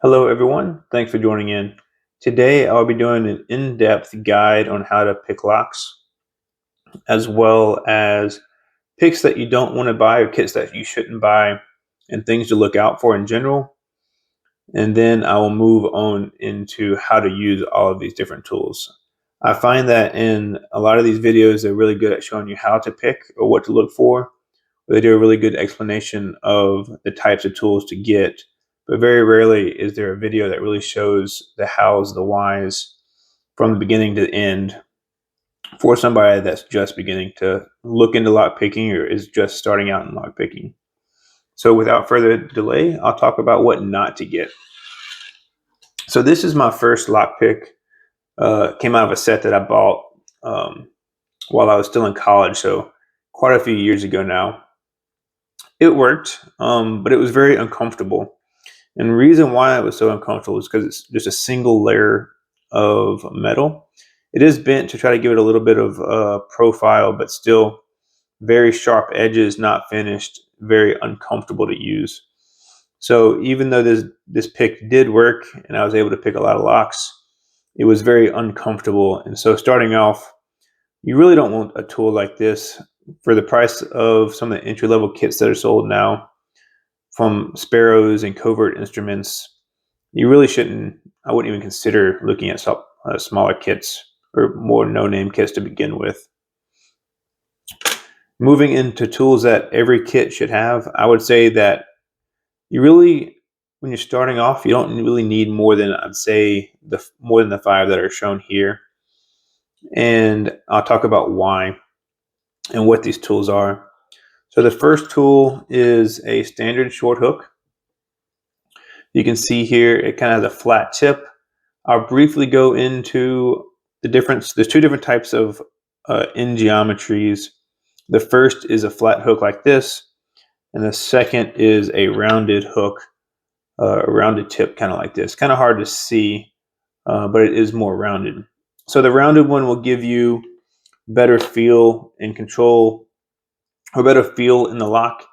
Hello everyone, thanks for joining in. Today I'll be doing an in-depth guide on how to pick locks, as well as picks that you don't want to buy or kits that you shouldn't buy, and things to look out for in general. And then I will move on into how to use all of these different tools. I find that in a lot of these videos, they're really good at showing you how to pick or what to look for. They do a really good explanation of the types of tools to get, but very rarely is there a video that really shows the hows, the whys from the beginning to the end for somebody that's just beginning to look into lock picking or is just starting out in lock picking. So without further delay, I'll talk about what not to get. So this is my first lock pick. Came out of a set that I bought while I was still in college, so quite a few years ago now. It worked, but it was very uncomfortable. And the reason why it was so uncomfortable is because it's just a single layer of metal. It is bent to try to give it a little bit of profile, but still very sharp edges, not finished, very uncomfortable to use. So even though this pick did work and I was able to pick a lot of locks, it was very uncomfortable. And so starting off, you really don't want a tool like this for the price of some of the entry-level kits that are sold now from Sparrows and Covert Instruments. You really shouldn't, I wouldn't even consider looking at smaller kits or more no-name kits to begin with. Moving into tools that every kit should have, I would say that you really, when you're starting off, you don't really need more than, I'd say, more than the 5 that are shown here. And I'll talk about why and what these tools are. So the first tool is a standard short hook. You can see here it kind of has a flat tip. I'll briefly go into the difference. There's 2 different types of end geometries. The first is a flat hook like this, and the second is a rounded hook, a rounded tip kind of like this. Kind of hard to see, but it is more rounded. So the rounded one will give you better feel and control, or better feel in the lock,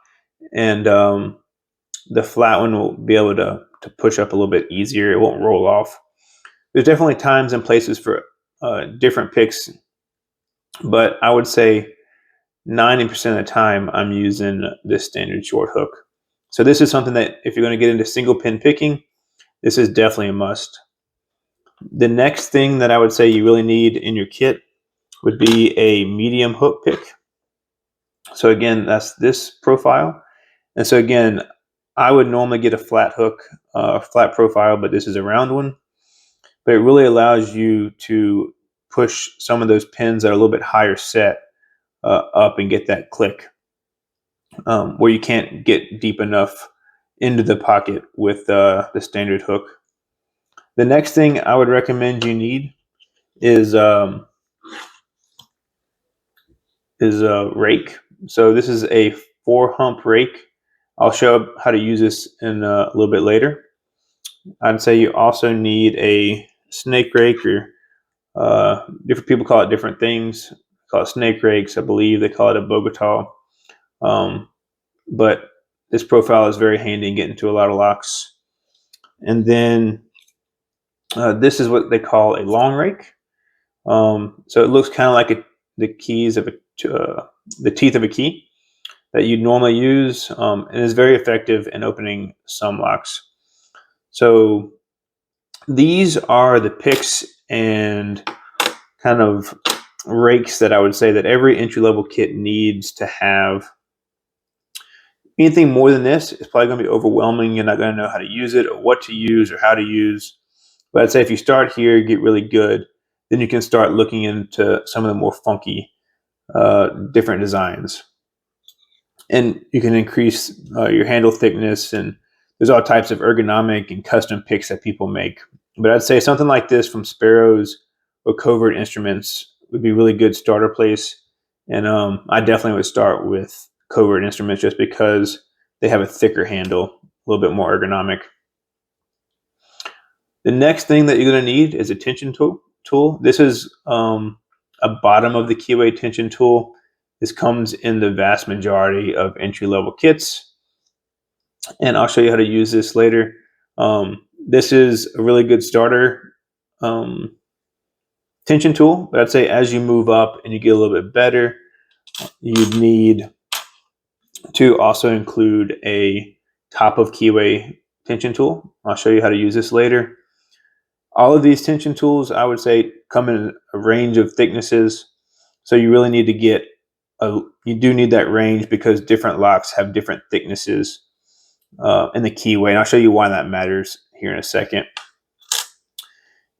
and the flat one will be able to push up a little bit easier. It won't roll off. There's definitely times and places for different picks, but I would say 90% of the time I'm using this standard short hook. So this is something that if you're going to get into single pin picking, this is definitely a must. The next thing that I would say you really need in your kit would be a medium hook pick. So again, that's this profile. And so again, I would normally get a flat hook, flat profile, but this is a round one. But it really allows you to push some of those pins that are a little bit higher set up and get that click where you can't get deep enough into the pocket with the standard hook. The next thing I would recommend you need is a rake. So this is a 4-hump rake. I'll show how to use this in a little bit later. I'd say you also need a snake rake, or different people call it different things. They call it snake rakes. I believe they call it a Bogota. But this profile is very handy in getting to a lot of locks. And then this is what they call a long rake. So it looks kind of like the keys of the teeth of a key that you'd normally use, and is very effective in opening some locks. So these are the picks and kind of rakes that I would say that every entry-level kit needs to have. Anything more than this is probably going to be overwhelming. You're not going to know how to use it or what to use or how to use. But I'd say if you start here, get really good, then you can start looking into some of the more funky, different designs. And you can increase your handle thickness, and there's all types of ergonomic and custom picks that people make. But I'd say something like this from Sparrows or Covert Instruments would be a really good starter place. And I definitely would start with Covert Instruments just because they have a thicker handle, a little bit more ergonomic. The next thing that you're going to need is a tension tool. This is a bottom of the keyway tension tool. This comes in the vast majority of entry-level kits, and I'll show you how to use this later. This is a really good starter tension tool, but I'd say as you move up and you get a little bit better, you need to also include a top of keyway tension tool. I'll show you how to use this later. All of these tension tools, I would say, come in a range of thicknesses. So you really need to get you do need that range because different locks have different thicknesses in the keyway. And I'll show you why that matters here in a second.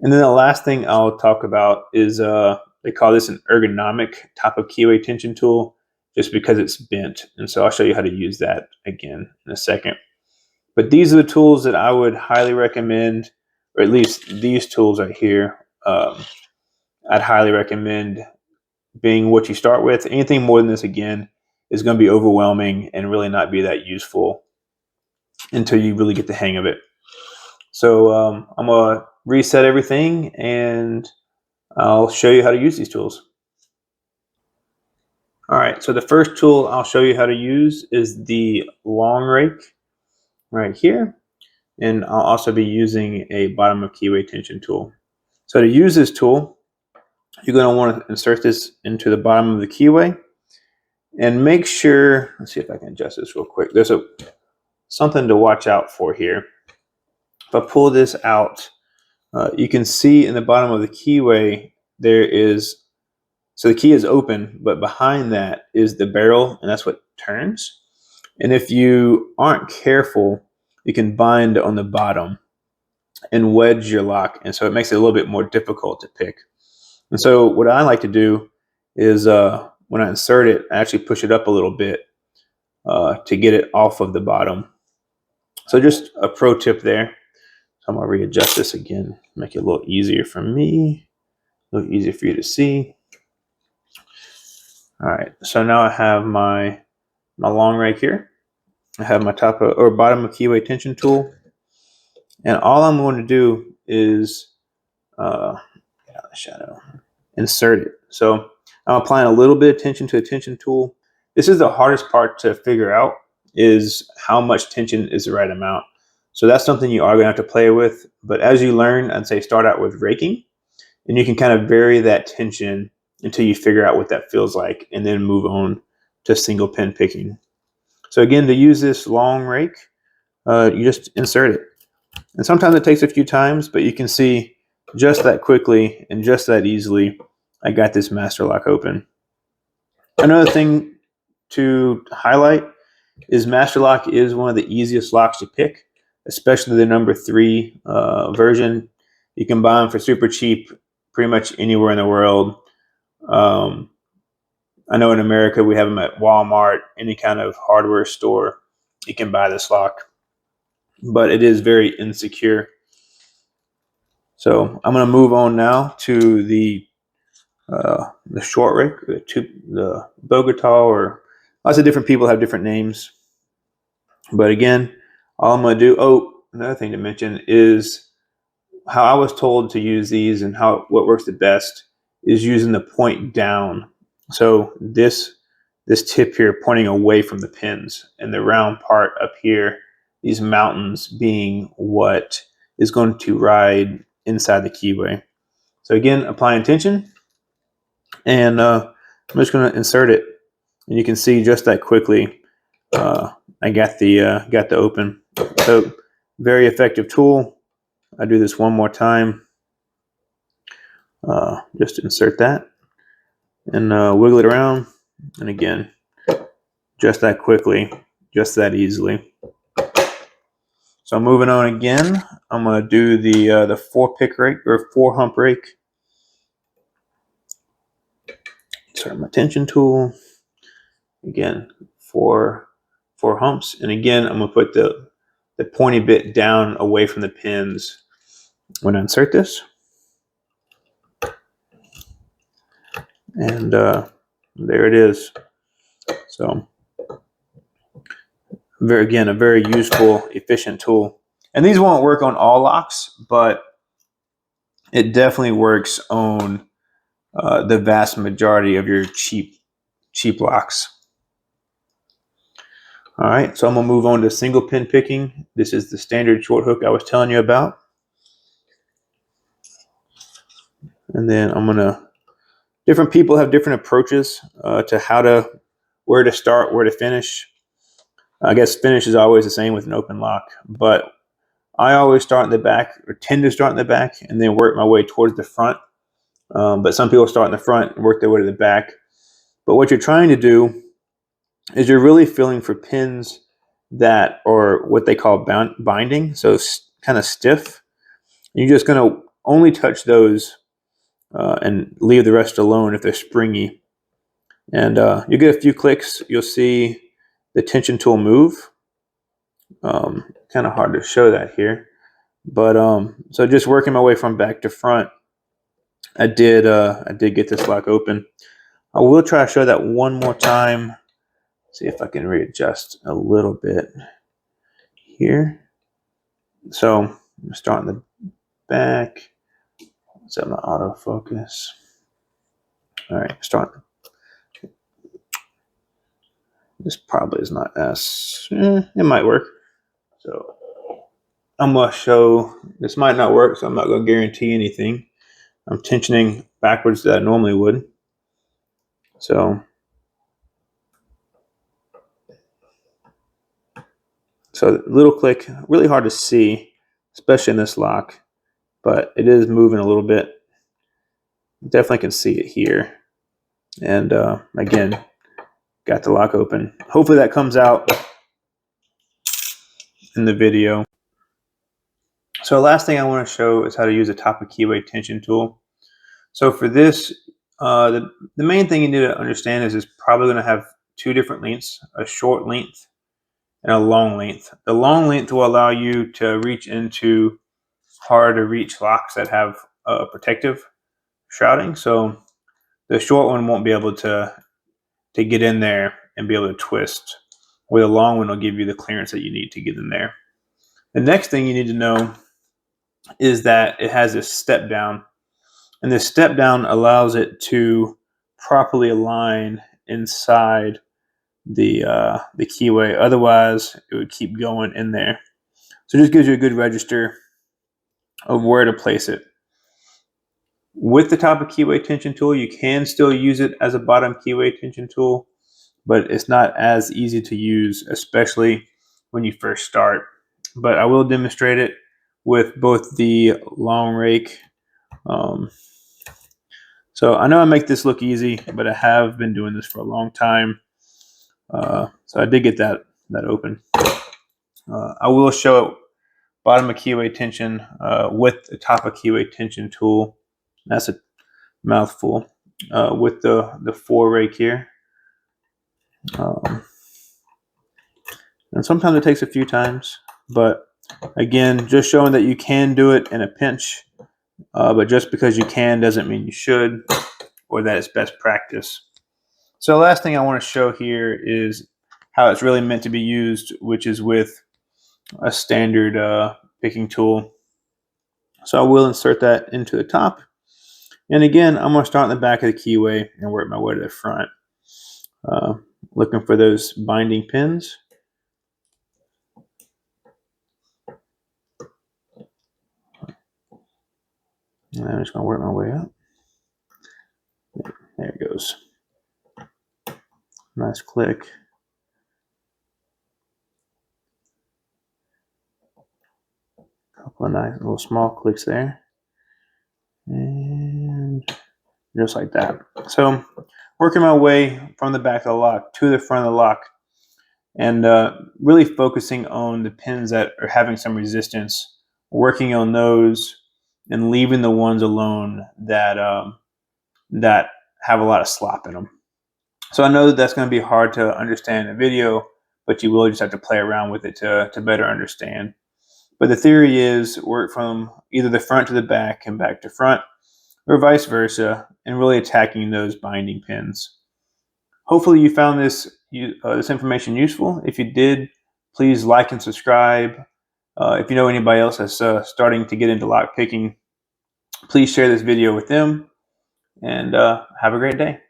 And then the last thing I'll talk about is they call this an ergonomic top of keyway tension tool just because it's bent. And so I'll show you how to use that again in a second. But these are the tools that I would highly recommend, or at least these tools right here. I'd highly recommend being what you start with. Anything more than this, again, is going to be overwhelming and really not be that useful until you really get the hang of it. So I'm going to reset everything and I'll show you how to use these tools. All right, so the first tool I'll show you how to use is the long rake right here. And I'll also be using a bottom of keyway tension tool. So to use this tool, you're going to want to insert this into the bottom of the keyway and make sure, let's see if I can adjust this real quick. There's something to watch out for here. If I pull this out, you can see in the bottom of the keyway, so the key is open, but behind that is the barrel, and that's what turns. And if you aren't careful, you can bind on the bottom and wedge your lock, and so it makes it a little bit more difficult to pick. And so what I like to do is when I insert it, I actually push it up a little bit to get it off of the bottom. So just a pro tip there. So I'm going to readjust this again, make it a little easier for me, a little easier for you to see. All right, so now I have my long rake here. I have my top or bottom of keyway tension tool. And all I'm going to do is insert it. So I'm applying a little bit of tension to the tension tool. This is the hardest part to figure out, is how much tension is the right amount. So that's something you are going to have to play with. But as you learn, I'd say start out with raking, and you can kind of vary that tension until you figure out what that feels like, and then move on to single pin picking. So again, to use this long rake, you just insert it. And sometimes it takes a few times, but you can see just that quickly and just that easily, I got this master lock open. Another thing to highlight is master lock is one of the easiest locks to pick, especially the number 3 version. You can buy them for super cheap pretty much anywhere in the world. I know in America we have them at Walmart, any kind of hardware store. You can buy this lock, but it is very insecure. So I'm going to move on now to the short rake, the Bogota, or lots of different people have different names. But again, all I'm going to do, another thing to mention is how I was told to use these, and what works the best is using the point down. So this tip here pointing away from the pins, and the round part up here, these mountains being what is going to ride inside the keyway. So again, applying tension, and I'm just going to insert it, and you can see just that quickly I got the open. So very effective tool. I do this one more time. Just insert that and wiggle it around, and again, just that quickly, just that easily. So moving on again, I'm going to do the 4-pick rake, or 4-hump rake. Insert my tension tool. Again, 4 humps, and again, I'm going to put the pointy bit down away from the pins when I insert this. And there it is. So a very useful, efficient tool. And these won't work on all locks, but it definitely works on the vast majority of your cheap locks. All right, so I'm gonna move on to single pin picking. This is the standard short hook I was telling you about. And then different people have different approaches to where to start, where to finish. I guess finish is always the same with an open lock, but I always start in the back, or tend to start in the back, and then work my way towards the front. But some people start in the front and work their way to the back. But what you're trying to do is you're really feeling for pins that are what they call binding, so kind of stiff. You're just going to only touch those and leave the rest alone if they're springy. And you get a few clicks, you'll see the tension tool move. Kind of hard to show that here, but so just working my way from back to front, I did get this lock open. I will try to show that one more time. See if I can readjust a little bit here. So I'm starting the back. Set my autofocus. All right, starting. This probably is not as. It might work. So I'm gonna show. This might not work, so I'm not gonna guarantee anything. I'm tensioning backwards that I normally would. So little click, really hard to see, especially in this lock, but it is moving a little bit. Definitely can see it here. And again, got the lock open. Hopefully that comes out in the video. So the last thing I want to show is how to use a top of keyway tension tool. So for this, the main thing you need to understand is it's probably going to have two different lengths, a short length and a long length. The long length will allow you to reach into hard to reach locks that have protective shrouding. So the short one won't be able to get in there and be able to twist, where the long one will give you the clearance that you need to get in there. The next thing you need to know is that it has this step down, and this step down allows it to properly align inside the keyway. Otherwise, it would keep going in there. So it just gives you a good register of where to place it. With the top of keyway tension tool, you can still use it as a bottom keyway tension tool, but it's not as easy to use, especially when you first start. But I will demonstrate it with both the long rake. So I know I make this look easy, but I have been doing this for a long time. So I did get that open. I will show bottom of keyway tension with the top of keyway tension tool. That's a mouthful with the 4 rake here. And sometimes it takes a few times, but again, just showing that you can do it in a pinch, but just because you can doesn't mean you should, or that it's best practice. So the last thing I want to show here is how it's really meant to be used, which is with a standard picking tool. So I will insert that into the top. And again, I'm going to start in the back of the keyway and work my way to the front. Looking for those binding pins. And I'm just going to work my way up. There it goes. Nice click. Couple of nice little small clicks there. And just like that. So working my way from the back of the lock to the front of the lock, and really focusing on the pins that are having some resistance, working on those and leaving the ones alone that that have a lot of slop in them. So I know that's going to be hard to understand in a video, but you will just have to play around with it to better understand. But the theory is work from either the front to the back and back to front, or vice versa, and really attacking those binding pins. Hopefully you found this information useful. If you did, please like and subscribe. If you know anybody else that's starting to get into lock picking, please share this video with them, and have a great day.